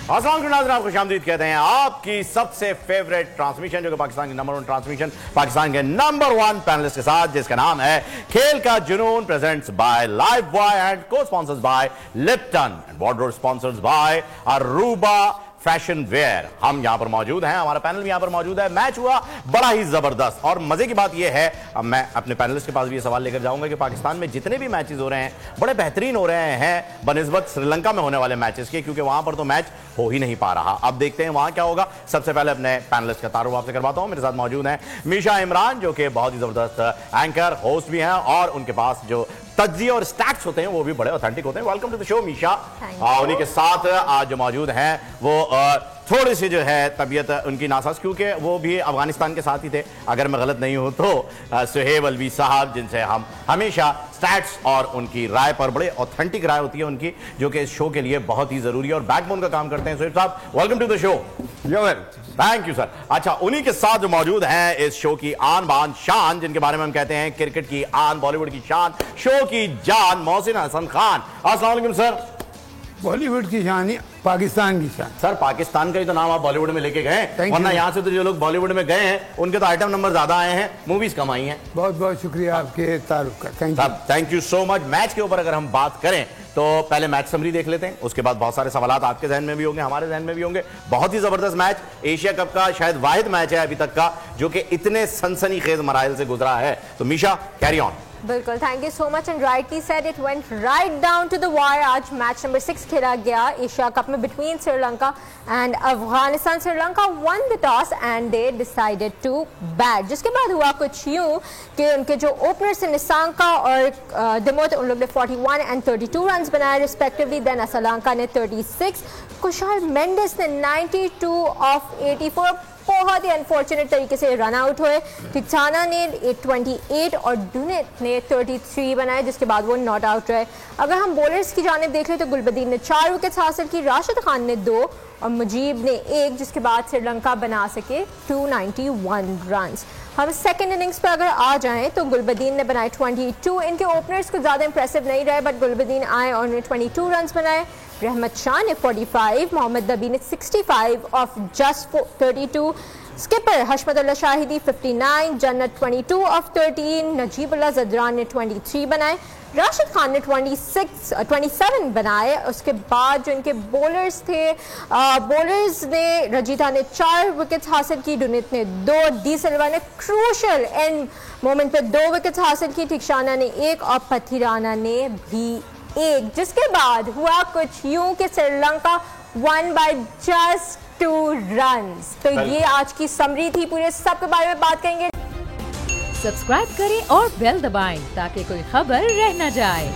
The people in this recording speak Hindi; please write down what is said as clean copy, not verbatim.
अस्सलाम वालेकुम, आप खुशामदीद कहते हैं आपकी सबसे फेवरेट ट्रांसमिशन, जो कि पाकिस्तान की नंबर 1 ट्रांसमिशन, पाकिस्तान के नंबर 1 पैनलिस्ट के साथ, जिसका नाम है खेल का जुनून, presents by live boy and co sponsors by Lipton and wardrobe sponsors by Aruba fashion wear. हम यहां पर मौजूद हैं, हमारा पैनल भी यहां पर मौजूद है। मैच हुआ बड़ा ही जबरदस्त और मजे की बात यह है, अब मैं अपने पैनलिस्ट के पास भी ये सवाल लेकर जाऊंगा कि पाकिस्तान में जितने भी मैचेस हो रहे हैं बड़े बेहतरीन हो रहे हैं बनिस्बत श्रीलंका में होने वाले मैचेस के, क्योंकि वहां पर तो मैच हो ही नहीं पा रहा। अब देखते हैं वहां क्या होगा। सबसे पहले अपने पैनलिस्ट का तारुफ आपसे करवाता हूं। मेरे साथ मौजूद हैं मीशा इमरान, जो कि बहुत ही जबरदस्त एंकर होस्ट भी हैं और उनके पास जो तज्जिया और स्टैट्स होते हैं वो भी बड़े ऑथेंटिक होते हैं। Welcome to the show Misha. उन्हीं के साथ आज जो मौजूद हैं वो थोड़ी सी जो है तबीयत उनकी नासाज, क्योंकि वो भी अफगानिस्तान के साथ ही थे अगर मैं गलत नहीं हूं तो, सुहेब अलवी साहब, जिनसे हम हमेशा स्टैट्स और उनकी राय पर, बड़े ऑथेंटिक राय होती है उनकी, जो कि इस शो के लिए बहुत ही जरूरी है और बैकबोन का काम करते हैं। सुहेब साहब, welcome to the show. Thank you sir. अच्छा, उन्हीं के साथ जो मौजूद हैं इस शो की आन बान शान, जिनके बारे में हम कहते हैं क्रिकेट की आन, बॉलीवुड की शान, शो की जान, मोहसिन हसन खान। अस्सलाम वालेकुम सर। बॉलीवुड की शान ही पाकिस्तान की शान। सर, पाकिस्तान का ही तो नाम आप बॉलीवुड में लेके गए, वरना यहाँ से तो जो लोग बॉलीवुड में गए हैं उनके तो आइटम नंबर ज्यादा आए हैं, मूवीज कम आई हैं। बहुत बहुत शुक्रिया आपके तारुफ का, thank you so much. Match के ऊपर अगर हम बात करें तो पहले मैच समरी देख लेते हैं, उसके बाद बहुत सारे सवालात आपके जहन में भी होंगे, हमारे जहन में भी होंगे। बहुत ही जबरदस्त मैच, एशिया कप का शायद वाहिद मैच है अभी तक का जो कि इतने सनसनीखेज मराइल से गुजरा है। तो मीशा, कैरी ऑन। बिल्कुल, thank you so much and rightly said, it went right down to the wire. आज मैच नंबर 6 खेला गया एशिया कप में between Sri Lanka and Afghanistan. Sri Lanka won the toss and they decided to bat, जिसके बाद हुआ कुछ यूं कि उनके जो ओपनर्स निसांका और दिमोत, उन लोग ने 41 एंड 32 रन बनाए रिस्पेक्टिवली। देन श्रीलंका ने 36, कुशाल मेंडिस ने 92 ऑफ 84 बहुत ही अनफॉर्चुनेट तरीके से रन आउट हुए। टिचाना ने 28 और डुनेट ने 33 बनाए, जिसके बाद वो नॉट आउट रहे। अगर हम बॉलर्स की जानिब देख लें तो गुलबदीन ने 4 विकेट्स हासिल की, राशिद खान ने 2 और मुजीब ने 1, जिसके बाद श्रीलंका बना सके 291 रन। हम सेकंड इनिंग्स पर अगर आ जाएं तो गुलबदीन ने बनाए 22। इनके ओपनर्स कुछ ज़्यादा इंप्रेसिव नहीं रहे, बट गुलबदीन आए और उन्होंने 22 रन बनाए। रहमत शाह ने 45, मोहम्मद नबी ने 65 of just 32। Skipper Hashmatullah Shahidi 59, जन्नत 22 ऑफ 13, नजीबुल्लाह जदरान ने 23 बनाए, राशिद खान ने 27 बनाए। उसके बाद जो इनके बॉलर्स थे, बॉलर्स ने रजीता ने 4 विकेट्स हासिल की, डुनित ने 2, डी सिल्वा ने क्रूशल एंड मोमेंट पे 2 विकेट्स हासिल की, टिक्शाना ने 1 और पथिराना ने भी 1। जिसके बाद हुआ कुछ यूं कि Sri Lanka one by just 2 runs. तो ये आज की समरी थी, पूरे सब के बारे में बात करेंगे। सब्सक्राइब करें और बेल दबाएं ताकि कोई खबर रह न जाए।